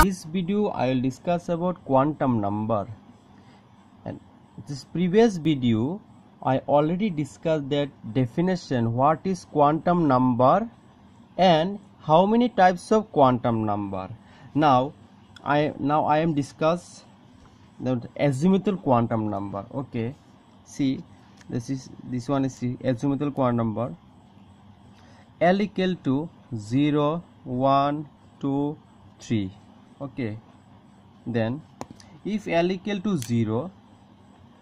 this video I will discuss about quantum number. And this previous video I already discussed that definition, what is quantum number and how many types of quantum number. Now I am discuss the azimuthal quantum number. Okay, see, this one is the azimuthal quantum number. L equal to 0, 1, 2, 3. Okay, then if L equal to 0,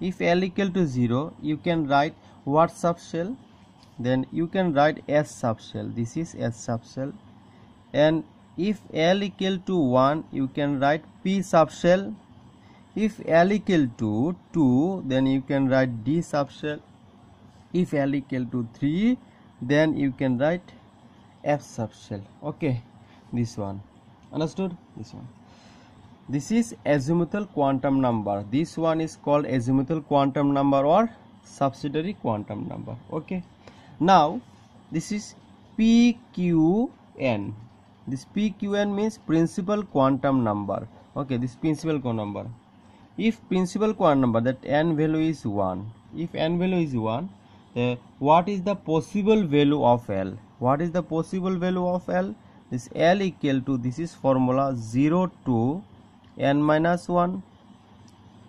you can write what subshell? Then you can write S subshell. This is S subshell. And if L equal to 1, you can write P subshell. If L equal to 2, then you can write D subshell. If L equal to 3, then you can write F subshell. Okay, this one, understood? This one, this is azimuthal quantum number. This one is called azimuthal quantum number or subsidiary quantum number. Okay, now this is PQN. This PQN means principal quantum number. Okay, this principal quantum number. If principal quantum number, that n value is 1. If n value is 1, what is the possible value of L? What is the possible value of L? This L equal to, this is formula 0 to n minus 1.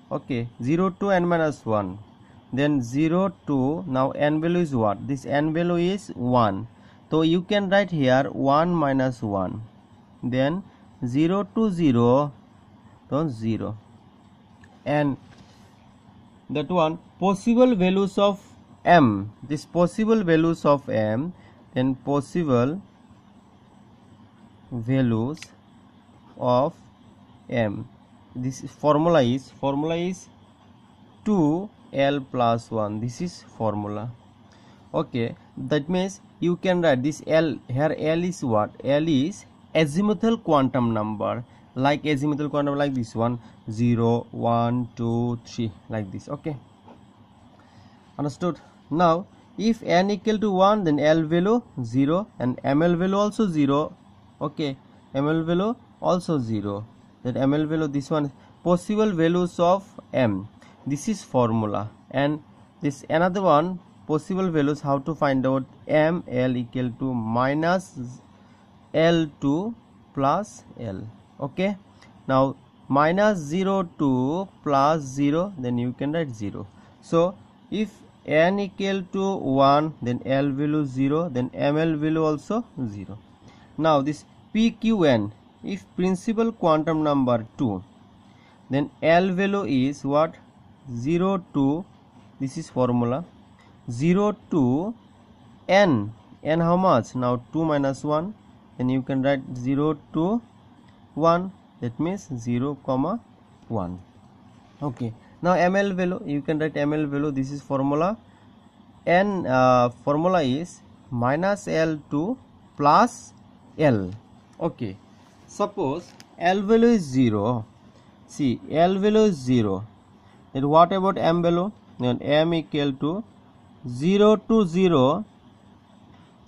Okay, 0 to n minus 1. Then 0 to, now n value is what? This n value is 1. So you can write here 1 minus 1. Then 0 to 0, so 0. And that one, possible values of M. This possible values of M, then possible values of M. This formula is 2L plus 1. This is formula. Okay, that means you can write this L here. L is what? L is azimuthal quantum number, like azimuthal quantum like this one, 0, 1, 2, 3, like this. Okay, understood? Now if n equal to 1, then L value 0 and ML value also 0. Okay, ML value also 0. That ML value, this one, possible values of M. This is formula. And this another one, possible values, how to find out M. L equal to minus L2 plus L. Okay, now minus 0 to plus 0, then you can write 0. So if n equal to 1, then L value 0, then ML value also 0. Now this PQN, if principal quantum number 2, then L value is what? 0 to, this is formula, 0 to n. N how much? Now 2 minus 1, then you can write 0 to 1, that means 0 comma 1. Okay, now ML value, you can write ML value, this is formula. N formula is minus L2 plus L. Okay, suppose L value is 0. See, L value is 0. Then what about M value? Then M equal to 0 to 0.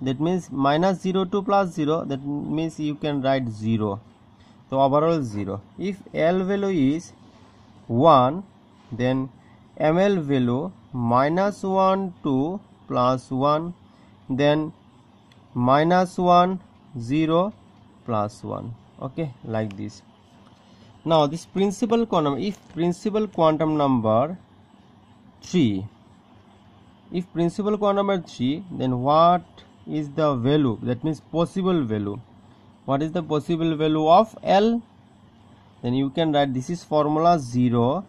That means minus 0 to plus 0. That means you can write 0. So overall 0. If L value is 1, then ML value minus 1 to plus 1, then minus 1, 0, plus 1. Okay, like this. Now this principal quantum, if principal quantum number 3, if principal quantum number 3, then what is the value? That means possible value. What is the possible value of L? Then you can write, this is formula 0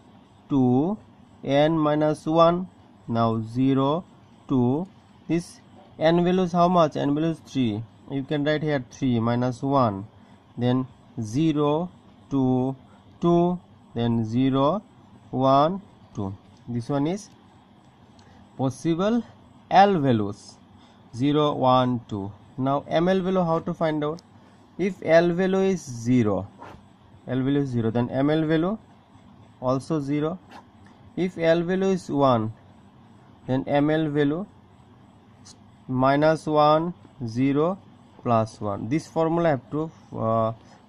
to n minus 1. Now 0 to, this n value is how much? N value is 3. You can write here 3 minus 1, then 0 to 2, then 0, 1, 2. This one is possible L values, 0, 1, 2. Now ML value, how to find out? If L value is 0, then ML value also 0. If L value is 1, then ML value minus 1, 0, plus 1. This formula have to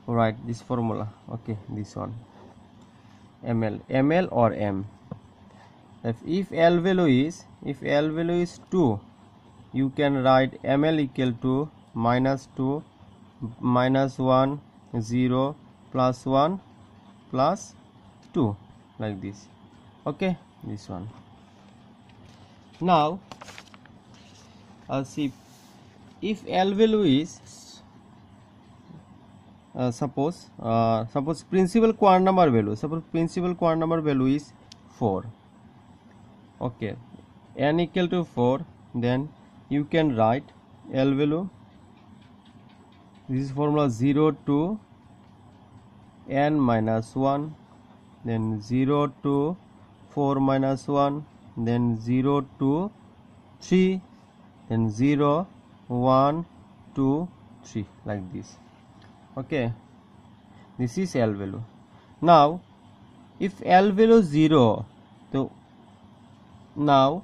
write this formula. Okay, this one, ml or m. If L value is 2, you can write ml equal to -2 -1 0 +1 +2, like this. Okay, this one. Now see, if L value is suppose principal quantum number value is 4. Okay, n equal to 4, then you can write L value. This is formula 0 to n minus 1, then 0 to 4 minus 1, then 0 to 3, then 0 1 2 3, like this. Okay, this is L value. Now if L value is 0, so now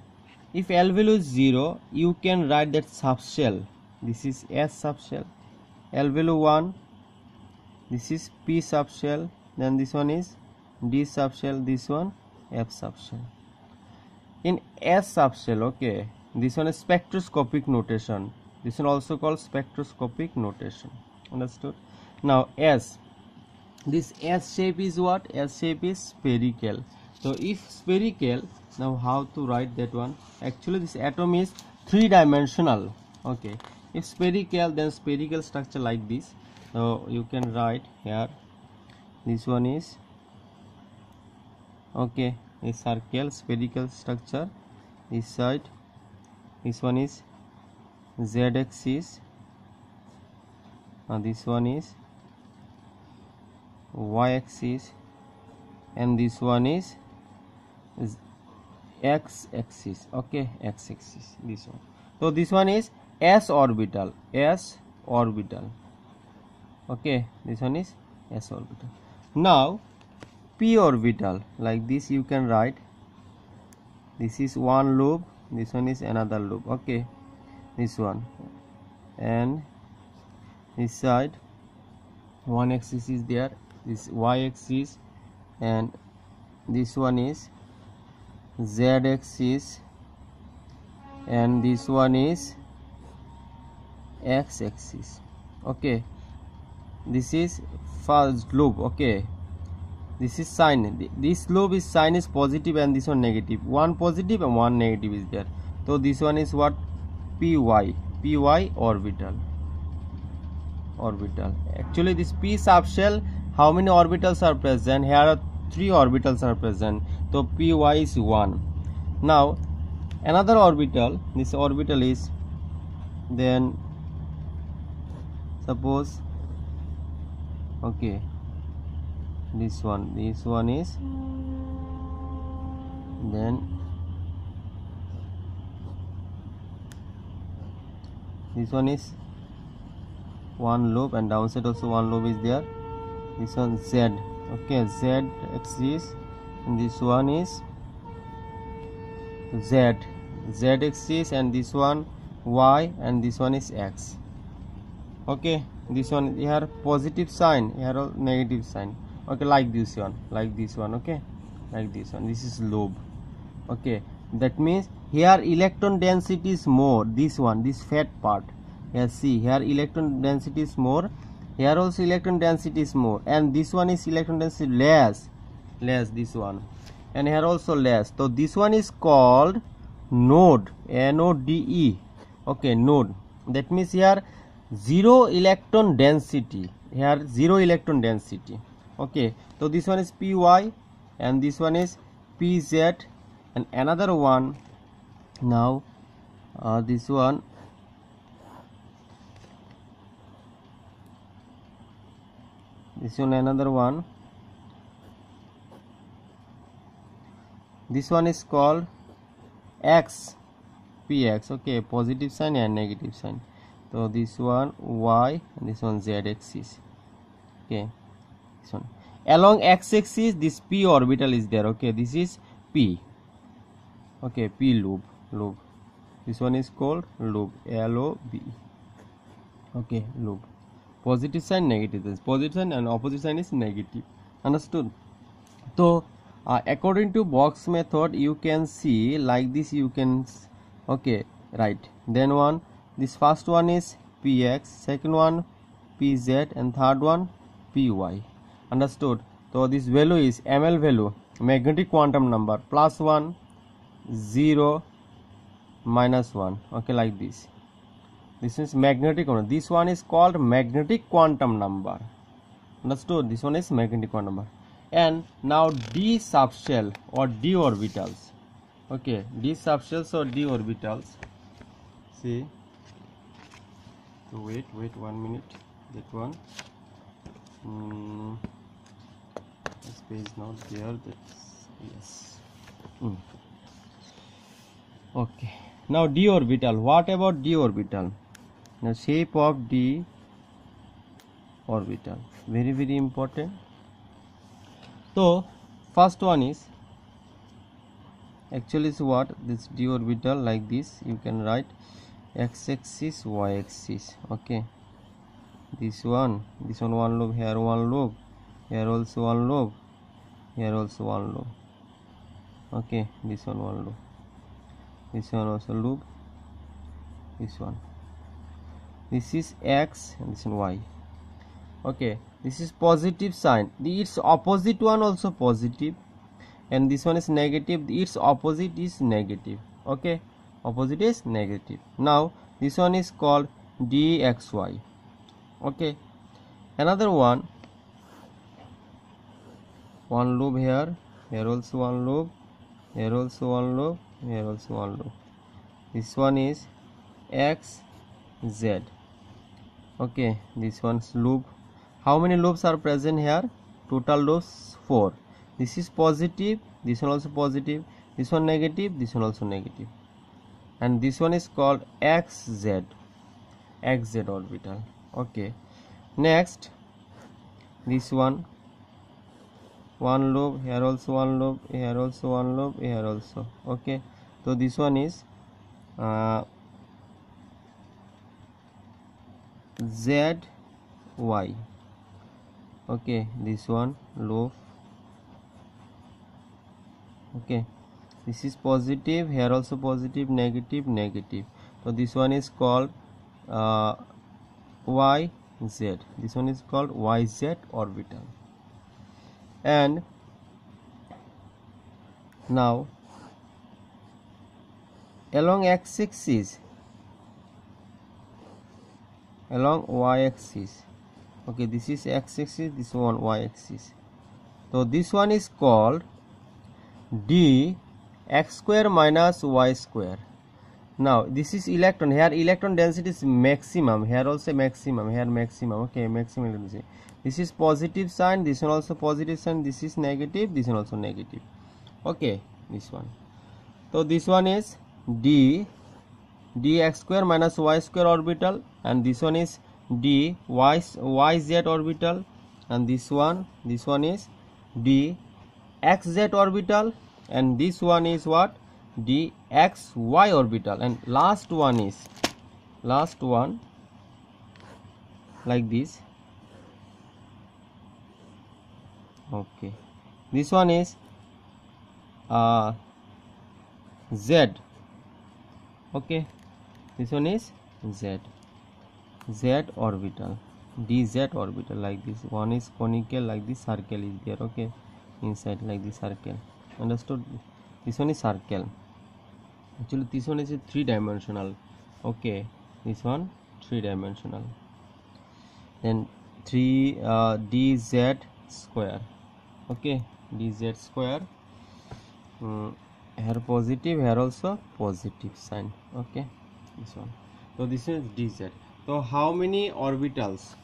if L value is 0, you can write that subshell. This is S subshell. L value 1, this is P subshell, then this one is D subshell, this one F subshell. In S subshell, okay, this one is spectroscopic notation. This one also called spectroscopic notation. Understood? Now S, this S shape is what? S shape is spherical. So if spherical, now how to write that one? Actually this atom is 3-dimensional. Okay, if spherical, then spherical structure like this. So you can write here, this one is, okay, a circle, spherical structure. This side, this one is Z axis, this one is Y axis, and this one is X axis. Okay, X axis, this one. So this one is S orbital. Okay, this one is S orbital. Now P orbital, like this you can write. This is one lobe, this one is another lobe. Okay, this one, and this side one axis is there, this Y axis, and this one is Z axis, and this one is X axis. Okay, this is first lobe. Okay, this is sign, this lobe is sign is positive and this one negative, one positive and one negative is there. So this one is what? Py orbital. Actually this P subshell, how many orbitals are present? Here are 3 orbitals are present, so Py is 1. Now another orbital, this orbital is, then suppose, okay, this one is, then this one is one lobe, and downside also one lobe is there. This one Z. Okay, Z axis, and this one is Z axis, and this one Y, and this one is X. Okay, this one here positive sign, here all negative sign. Okay, like this one. Okay, like this one. This is lobe. Okay, that means here electron density is more. This one, this fat part. Here see, here electron density is more. Here also electron density is more, and this one is electron density less, this one, and here also less. So this one is called node, NODE. Okay, node. That means here 0 electron density. Here 0 electron density. Okay, so this one is Py, and this one is Pz, and another one. Now this one, another one. This one is called X, Px. Okay, positive sign and negative sign. So this one Y, and this one Z axis. Okay, this one along X axis, this P orbital is there. Okay, this is P. Okay, P lobe. This one is called lobe, LOB. Okay, lobe. positive sign, negative sign, positive sign and opposite sign is negative. Understood? So according to box method, you can see like this, you can okay, right. Then one, this first one is px, second one pz, and third one py. Understood? So this value is ml value, magnetic quantum number, +1 0 -1. Okay, like this. This is magnetic quantum. This one is called magnetic quantum number. Understood? This one is magnetic quantum number. And now d subshell or d orbitals. Okay, d subshells or d orbitals. See. So wait 1 minute. That one. This page is not there. That's yes. Okay. Now d orbital. What about d orbital? Now shape of d orbital. Very important. So first one is actually is what, this d orbital like this. You can write x-axis, y-axis. Okay. This one one lobe, here one lobe, here also one lobe, here also one lobe. Okay, this one lobe, this one also lobe, this one. This is x and this one y. Okay, this is positive sign. Its opposite one also positive, and this one is negative. Its opposite is negative. Okay, opposite is negative. Now this one is called dxy. Okay, another one lobe here, here also one lobe, here also one lobe, here also one lobe. This one is xz. Okay, this one's lobe. How many lobes are present here? Total lobes 4. This is positive, this one also positive, this one negative, this one also negative. And this one is called xz orbital. Okay, next this one lobe, here also one lobe, here also one lobe, here also. Okay, so this one is zy. Okay, this one lobe. Okay, this is positive, here also positive, negative, negative. So this one is called yz. This one is called yz orbital. And now along x-axis, along y-axis. Okay, this is x-axis, this one y-axis. So this one is called d x square minus y square. Now this is electron. Here electron density is maximum, here also maximum, here maximum. Okay, maximum density. This is positive sign, this one also positive sign, this is negative, this one also negative. Okay, this one. So this one is dx square minus y square orbital, and this one is yz orbital, and this one is dxz orbital, and this one is what, dxy orbital, and last one like this. Okay, this one is z. Okay, this one is z orbital, dz orbital, like this. One is conical, like this circle is there. Okay, inside like this circle. Understood? This one is circle. Actually this one is a 3-dimensional. Okay, this one 3-dimensional. Then dz square. Okay, dz square. Here positive, here also positive sign. Okay, this one. So this is dz. So how many orbitals?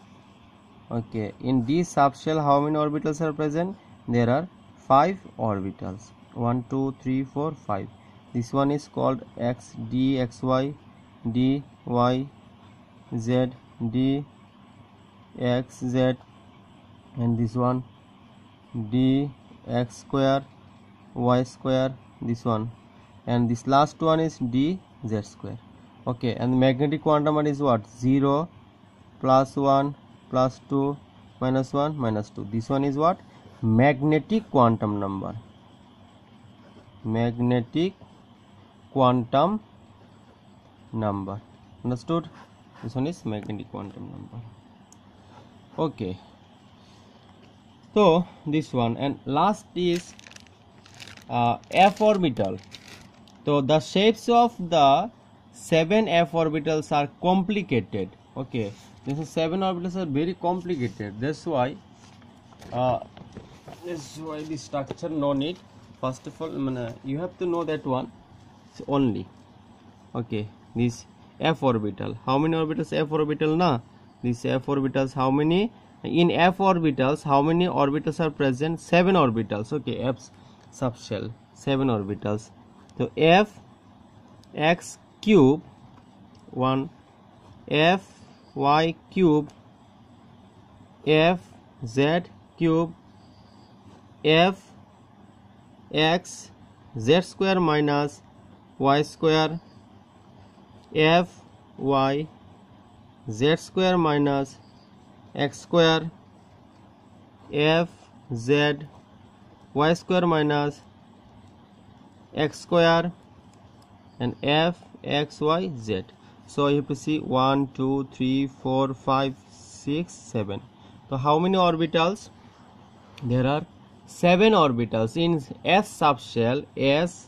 Okay, in d subshell how many orbitals are present? There are 5 orbitals. 1 2 3 4 5. This one is called x, d xy, d y z, d x z, and this one d x square y square, this one, and this last one is d z square. Okay, and magnetic quantum number is what? 0 +1 plus 2 minus 1 minus 2. This one is what? Magnetic quantum number. Magnetic quantum number. Understood? This one is magnetic quantum number. Okay. So this one, and last is f orbital. So the shapes of the 7 f orbitals are complicated. Okay, this is 7 orbitals are very complicated. That's why the structure no need. First of all, you have to know that one only. Okay, this f orbital. How many orbitals f orbital na? This f orbitals, how many? In f orbitals, how many orbitals are present? 7 orbitals. Okay, f subshell, 7 orbitals. So f x cube 1, f y cube, f z cube, f x z square minus y square, f y z square minus x square, f z y square minus x square, and f x y z. So you have to see 1 2 3 4 5 6 7. So how many orbitals? There are 7 orbitals in f subshell. F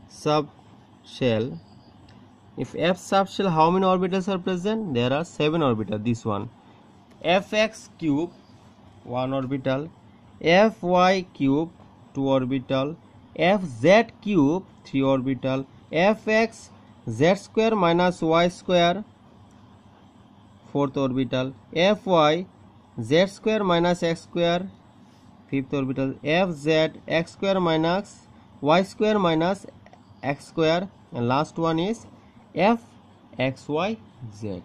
subshell. If f subshell, how many orbitals are present? There are 7 orbitals. This one, fx cube 1 orbital, fy cube 2 orbital, fz cube 3 orbital, fx z square minus y square 4th orbital, fy z square minus x square 5th orbital, fz x square minus y square minus x square, and last one is f x y z.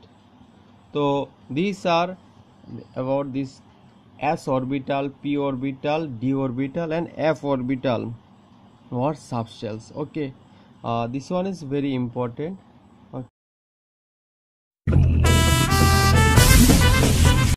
So these are about this s orbital, p orbital, d orbital, and f orbital or subshells. Okay, this one is very important.